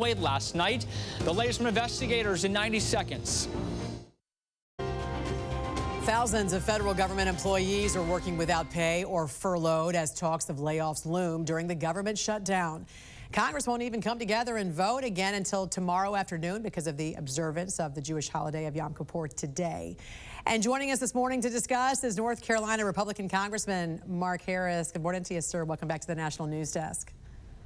Way last night. The latest from investigators in 90 seconds. Thousands of federal government employees are working without pay or furloughed as talks of layoffs loom during the government shutdown. Congress won't even come together and vote again until tomorrow afternoon because of the observance of the Jewish holiday of Yom Kippur today. And joining us this morning to discuss is North Carolina Republican Congressman Mark Harris. Good morning to you, sir. Welcome back to the National News Desk.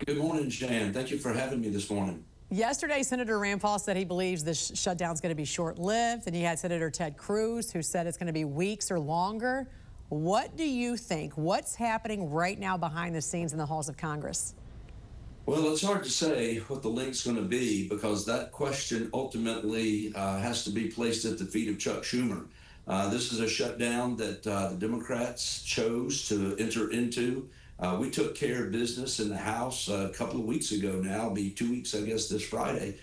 Good morning, Jan. Thank you for having me this morning. Yesterday, Senator Rand Paul said he believes this shutdown is going to be short-lived, and you had Senator Ted Cruz who said it's going to be weeks or longer. What do you think? What's happening right now behind the scenes in the halls of Congress? Well, it's hard to say what the link's going to be because that question ultimately has to be placed at the feet of Chuck Schumer. This is a shutdown that the Democrats chose to enter into. We took care of business in the House a couple of weeks ago now. It'll be 2 weeks, I guess, this Friday,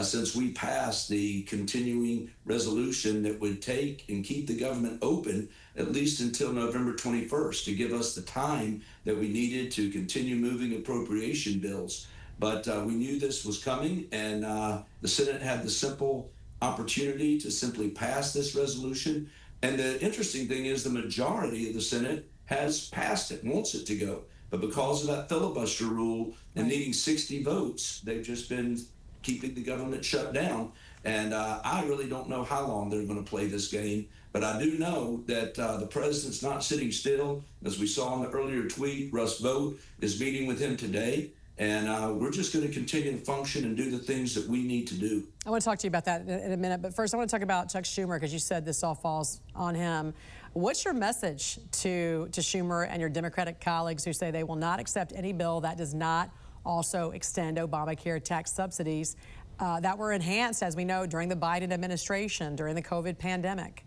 since we passed the continuing resolution that would take and keep the government open at least until November 21st to give us the time that we needed to continue moving appropriation bills. But we knew this was coming, and the Senate had the simple opportunity to simply pass this resolution. And the interesting thing is the majority of the Senate has passed it, wants it to go. But because of that filibuster rule and needing 60 votes, they've just been keeping the government shut down. And I really don't know how long they're going to play this game. But I do know that the president's not sitting still. As we saw in the earlier tweet, Russ Vought is meeting with him today. And we're just going to continue to function and do the things that we need to do. I want to talk to you about that in a minute. But first, I want to talk about Chuck Schumer, because you said this all falls on him. What's your message to Schumer and your Democratic colleagues who say they will not accept any bill that does not also extend Obamacare tax subsidies that were enhanced, as we know, during the Biden administration, during the COVID pandemic?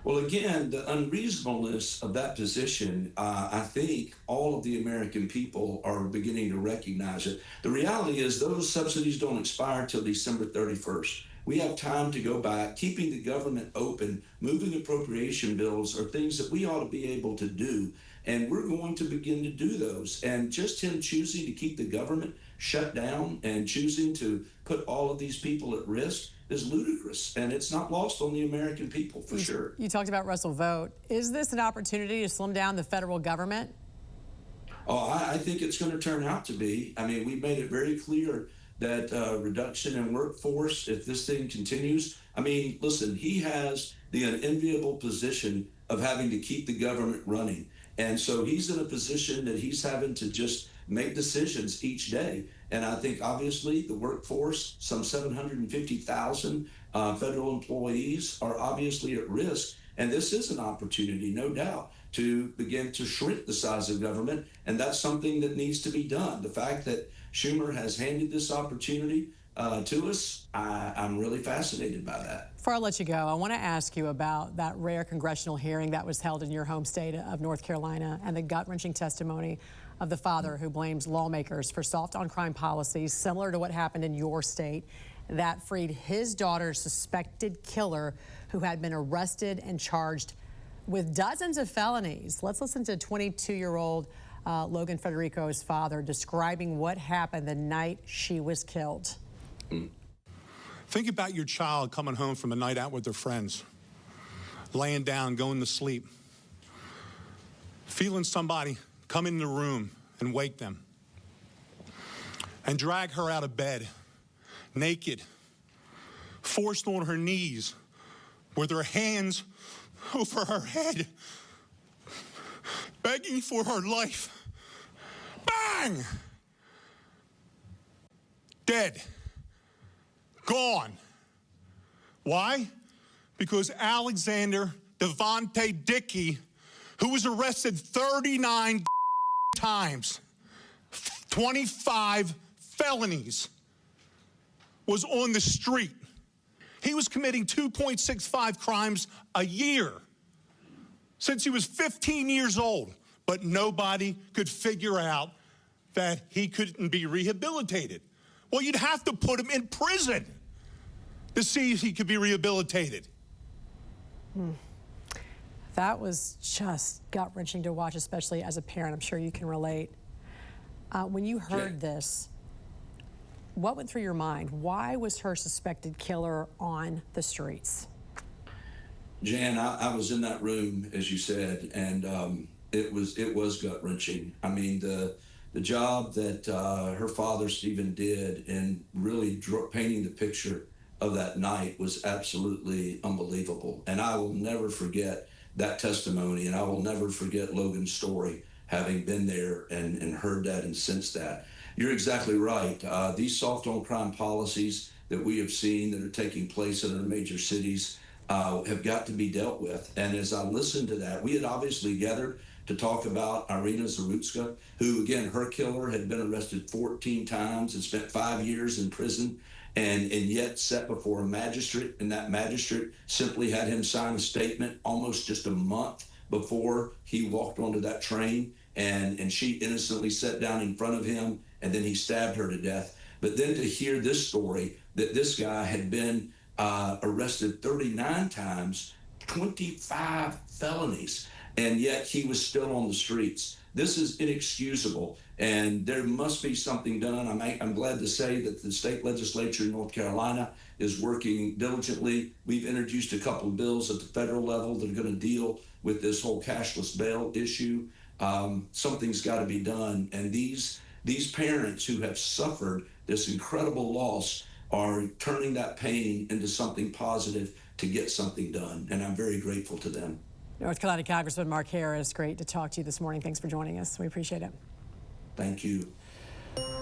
Well, again, the unreasonableness of that position, I think all of the American people are beginning to recognize it. The reality is those subsidies don't expire till December 31st. We have time to go back. Keeping the government open, moving appropriation bills are things that we ought to be able to do. And we're going to begin to do those. And just him choosing to keep the government shut down and choosing to put all of these people at risk is ludicrous, and it's not lost on the American people, for sure. You talked about Russell Vought. Is this an opportunity to slim down the federal government? Oh, I think it's going to turn out to be. I mean, we've made it very clear that reduction in workforce, if this thing continues, I mean, listen, he has the unenviable position of having to keep the government running. And so he's in a position that he's having to just make decisions each day. And I think obviously the workforce, some 750,000 federal employees are obviously at risk. And this is an opportunity, no doubt, to begin to shrink the size of government. And that's something that needs to be done. The fact that Schumer has handed this opportunity to us, I'm really fascinated by that. Before I let you go, I want to ask you about that rare congressional hearing that was held in your home state of North Carolina and the gut-wrenching testimony of the father who blames lawmakers for soft on-crime policies similar to what happened in your state that freed his daughter's suspected killer who had been arrested and charged with dozens of felonies. Let's listen to 22-year-old Logan Federico's father describing what happened the night she was killed. Think about your child coming home from a night out with their friends, laying down, going to sleep, feeling somebody come in the room and wake them, and drag her out of bed, naked, forced on her knees, with her hands over her head, begging for her life. Bang! Dead. Gone. Why? Because Alexander Devontae Dickey, who was arrested 39 times, 25 felonies, was on the street. He was committing 2.65 crimes a year since he was 15 years old, but nobody could figure out that he couldn't be rehabilitated. Well, you'd have to put him in prison to see if he could be rehabilitated. That was just gut-wrenching to watch, especially as a parent. I'm sure you can relate. When you heard this, what went through your mind? Why was her suspected killer on the streets? Jan, I was in that room, as you said, and it was gut-wrenching. I mean, the job that her father, Stephen, did in really painting the picture of that night was absolutely unbelievable. And I will never forget that testimony, and I will never forget Logan's story, having been there and heard that and sensed that. You're exactly right. These soft on crime policies that we have seen that are taking place in our major cities have got to be dealt with. And as I listened to that, we had obviously gathered to talk about Irina Zarutska, who, again, her killer had been arrested 14 times and spent 5 years in prison, and yet set before a magistrate, and that magistrate simply had him sign a statement almost just a month before he walked onto that train, and she innocently sat down in front of him, and then he stabbed her to death. But then to hear this story, that this guy had been arrested 39 times, 25 felonies, and yet he was still on the streets. This is inexcusable, and there must be something done. I'm glad to say that the state legislature in North Carolina is working diligently. We've introduced a couple of bills at the federal level that are going to deal with this whole cashless bail issue. Something's got to be done, and these parents who have suffered this incredible loss are turning that pain into something positive to get something done, and I'm very grateful to them. North Carolina Congressman Mark Harris, great to talk to you this morning. Thanks for joining us. We appreciate it. Thank you.